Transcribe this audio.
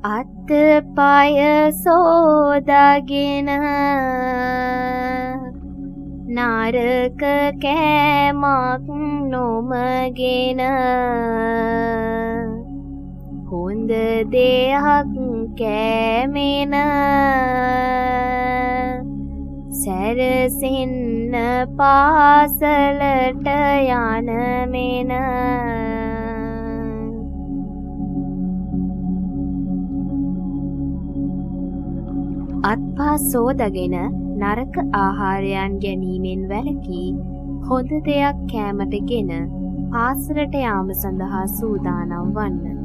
අත්පය සෝදාගෙන නාරක කෑමක් නොමගෙන හොඳ දෙයක් කෑමෙන සැරසෙන්න පාසලට යන මෙන අත්පා සෝදගෙන නරක ආහාරයන් ගැනීමෙන් වැළකී හොඳ දෙයක් කෑමට ගෙන පාසලට යාම සඳහා සූදානම් වන්න.